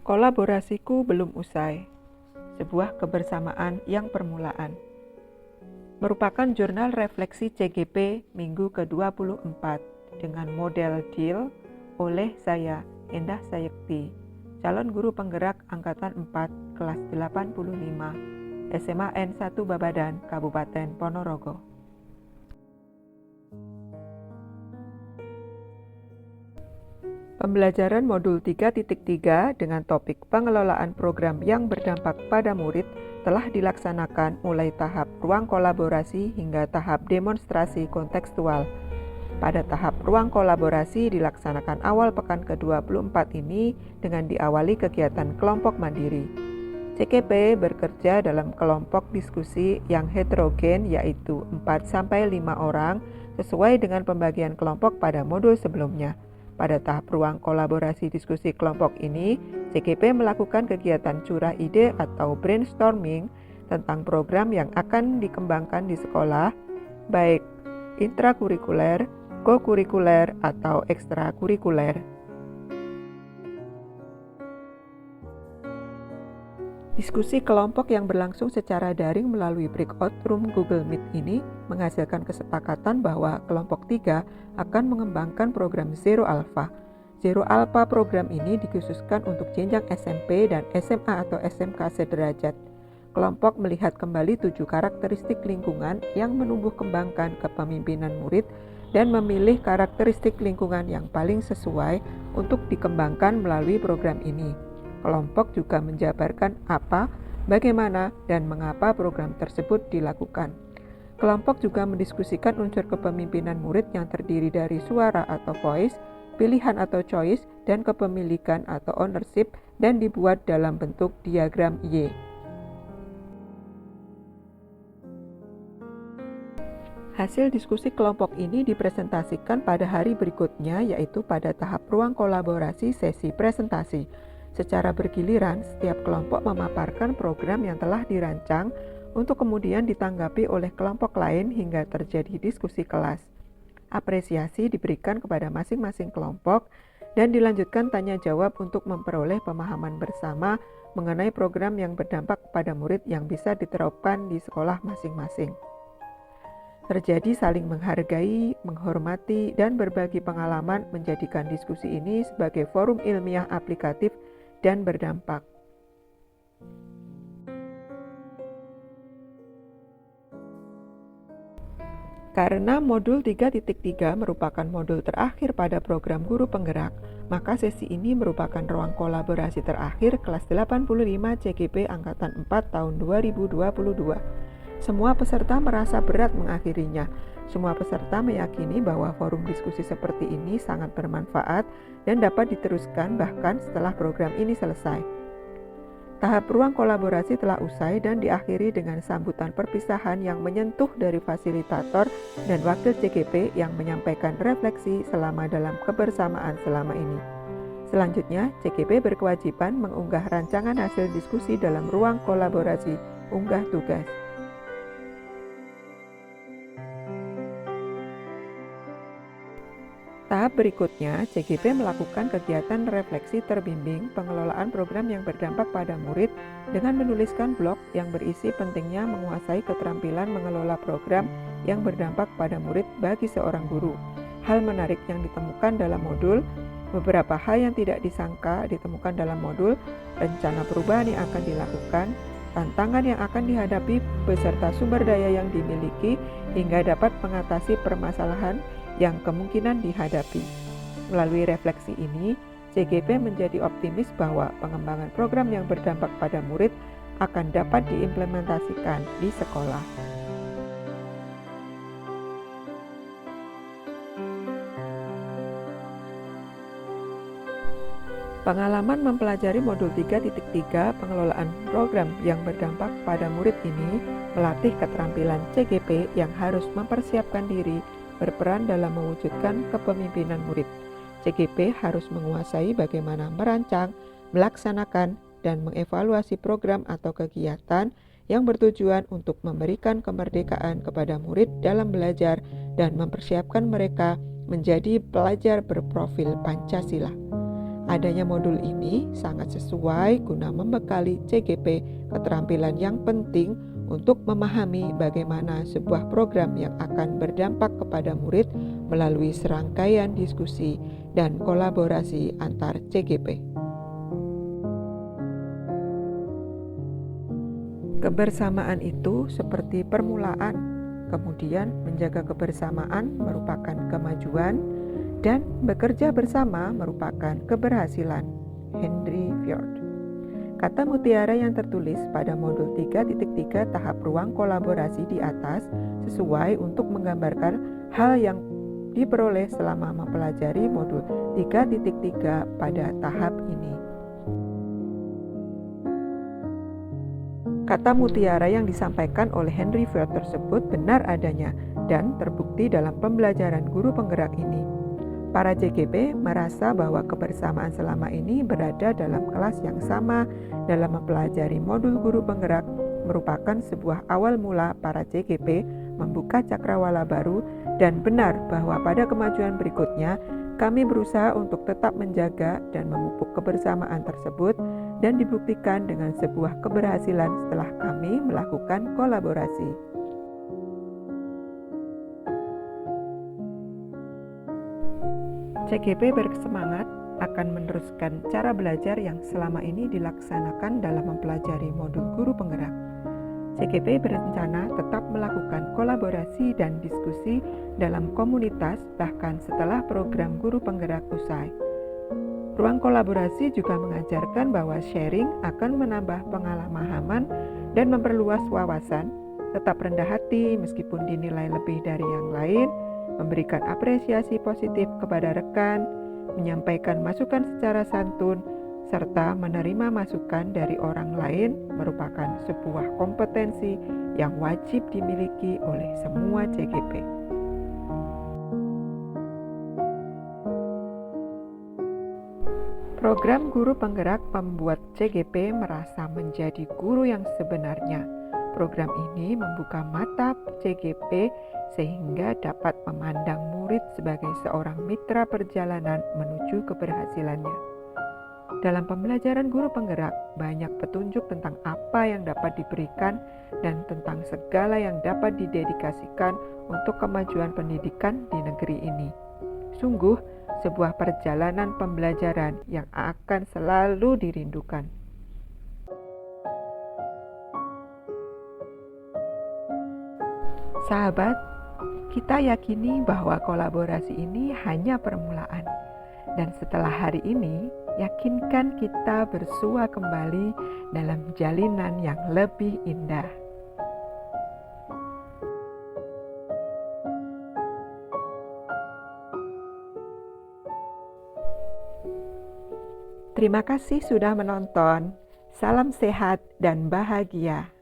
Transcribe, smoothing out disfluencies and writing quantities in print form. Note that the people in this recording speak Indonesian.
Kolaborasiku belum usai. Sebuah kebersamaan yang permulaan. Merupakan jurnal refleksi CGP minggu ke-24 dengan model deal oleh saya, Endah Sayekti, calon guru penggerak Angkatan 4 kelas 85, SMA N1 Babadan, Kabupaten Ponorogo. Pembelajaran modul 3.3 dengan topik pengelolaan program yang berdampak pada murid telah dilaksanakan mulai tahap ruang kolaborasi hingga tahap demonstrasi kontekstual. Pada tahap ruang kolaborasi dilaksanakan awal pekan ke-24 ini dengan diawali kegiatan kelompok mandiri. CGP bekerja dalam kelompok diskusi yang heterogen yaitu 4-5 orang sesuai dengan pembagian kelompok pada modul sebelumnya. Pada tahap ruang kolaborasi diskusi kelompok ini, CGP melakukan kegiatan curah ide atau brainstorming tentang program yang akan dikembangkan di sekolah, baik intrakurikuler, kokurikuler, atau ekstrakurikuler. Diskusi kelompok yang berlangsung secara daring melalui breakout room Google Meet ini menghasilkan kesepakatan bahwa kelompok 3 akan mengembangkan program Zero Alpha. Zero Alpha program ini dikhususkan untuk jenjang SMP dan SMA atau SMK sederajat. Kelompok melihat kembali 7 karakteristik lingkungan yang menumbuh kembangkan kepemimpinan murid dan memilih karakteristik lingkungan yang paling sesuai untuk dikembangkan melalui program ini. Kelompok juga menjabarkan apa, bagaimana, dan mengapa program tersebut dilakukan. Kelompok juga mendiskusikan unsur kepemimpinan murid yang terdiri dari suara atau voice, pilihan atau choice, dan kepemilikan atau ownership dan dibuat dalam bentuk diagram Y. Hasil diskusi kelompok ini dipresentasikan pada hari berikutnya yaitu pada tahap ruang kolaborasi sesi presentasi. Secara bergiliran, setiap kelompok memaparkan program yang telah dirancang untuk kemudian ditanggapi oleh kelompok lain hingga terjadi diskusi kelas. Apresiasi diberikan kepada masing-masing kelompok dan dilanjutkan tanya jawab untuk memperoleh pemahaman bersama mengenai program yang berdampak pada murid yang bisa diterapkan di sekolah masing-masing. Terjadi saling menghargai, menghormati, dan berbagi pengalaman menjadikan diskusi ini sebagai forum ilmiah aplikatif dan berdampak. Karena modul 3.3 merupakan modul terakhir pada program guru penggerak, maka sesi ini merupakan ruang kolaborasi terakhir kelas 85 CGP Angkatan 4 tahun 2022. Semua peserta merasa berat mengakhirinya. Semua peserta meyakini bahwa forum diskusi seperti ini sangat bermanfaat dan dapat diteruskan bahkan setelah program ini selesai. Tahap ruang kolaborasi telah usai dan diakhiri dengan sambutan perpisahan yang menyentuh dari fasilitator dan wakil CGP yang menyampaikan refleksi selama dalam kebersamaan selama ini. Selanjutnya, CGP berkewajiban mengunggah rancangan hasil diskusi dalam ruang kolaborasi unggah tugas. Tahap berikutnya, CGP melakukan kegiatan refleksi terbimbing pengelolaan program yang berdampak pada murid dengan menuliskan blog yang berisi pentingnya menguasai keterampilan mengelola program yang berdampak pada murid bagi seorang guru. Hal menarik yang ditemukan dalam modul, beberapa hal yang tidak disangka ditemukan dalam modul, rencana perubahan yang akan dilakukan, tantangan yang akan dihadapi beserta sumber daya yang dimiliki hingga dapat mengatasi permasalahan yang kemungkinan dihadapi. Melalui refleksi ini, CGP menjadi optimis bahwa pengembangan program yang berdampak pada murid akan dapat diimplementasikan di sekolah. Pengalaman mempelajari modul 3.3 pengelolaan program yang berdampak pada murid ini melatih keterampilan CGP yang harus mempersiapkan diri berperan dalam mewujudkan kepemimpinan murid. CGP harus menguasai bagaimana merancang, melaksanakan, dan mengevaluasi program atau kegiatan yang bertujuan untuk memberikan kemerdekaan kepada murid dalam belajar dan mempersiapkan mereka menjadi pelajar berprofil Pancasila. Adanya modul ini sangat sesuai guna membekali CGP keterampilan yang penting untuk memahami bagaimana sebuah program yang akan berdampak kepada murid melalui serangkaian diskusi dan kolaborasi antar CGP. Kebersamaan itu seperti permulaan, kemudian menjaga kebersamaan merupakan kemajuan, dan bekerja bersama merupakan keberhasilan. Henry Ford. Kata mutiara yang tertulis pada modul 3.3 tahap ruang kolaborasi di atas sesuai untuk menggambarkan hal yang diperoleh selama mempelajari modul 3.3 pada tahap ini. Kata mutiara yang disampaikan oleh Henry Ford tersebut benar adanya dan terbukti dalam pembelajaran guru penggerak ini. Para CGP merasa bahwa kebersamaan selama ini berada dalam kelas yang sama dalam mempelajari modul guru penggerak merupakan sebuah awal mula para CGP membuka cakrawala baru, dan benar bahwa pada kemajuan berikutnya kami berusaha untuk tetap menjaga dan memupuk kebersamaan tersebut dan dibuktikan dengan sebuah keberhasilan setelah kami melakukan kolaborasi. CGP bersemangat akan meneruskan cara belajar yang selama ini dilaksanakan dalam mempelajari modul guru penggerak. CGP berencana tetap melakukan kolaborasi dan diskusi dalam komunitas bahkan setelah program guru penggerak usai. Ruang kolaborasi juga mengajarkan bahwa sharing akan menambah pengalaman dan memperluas wawasan, tetap rendah hati meskipun dinilai lebih dari yang lain, memberikan apresiasi positif kepada rekan, menyampaikan masukan secara santun, serta menerima masukan dari orang lain merupakan sebuah kompetensi yang wajib dimiliki oleh semua CGP. Program guru penggerak membuat CGP merasa menjadi guru yang sebenarnya. Program ini membuka mata CGP sehingga dapat memandang murid sebagai seorang mitra perjalanan menuju keberhasilannya. Dalam pembelajaran guru penggerak, banyak petunjuk tentang apa yang dapat diberikan dan tentang segala yang dapat didedikasikan untuk kemajuan pendidikan di negeri ini. Sungguh, sebuah perjalanan pembelajaran yang akan selalu dirindukan. Sahabat, kita yakini bahwa kolaborasi ini hanya permulaan. Dan setelah hari ini, yakinkan kita bersua kembali dalam jalinan yang lebih indah. Terima kasih sudah menonton. Salam sehat dan bahagia.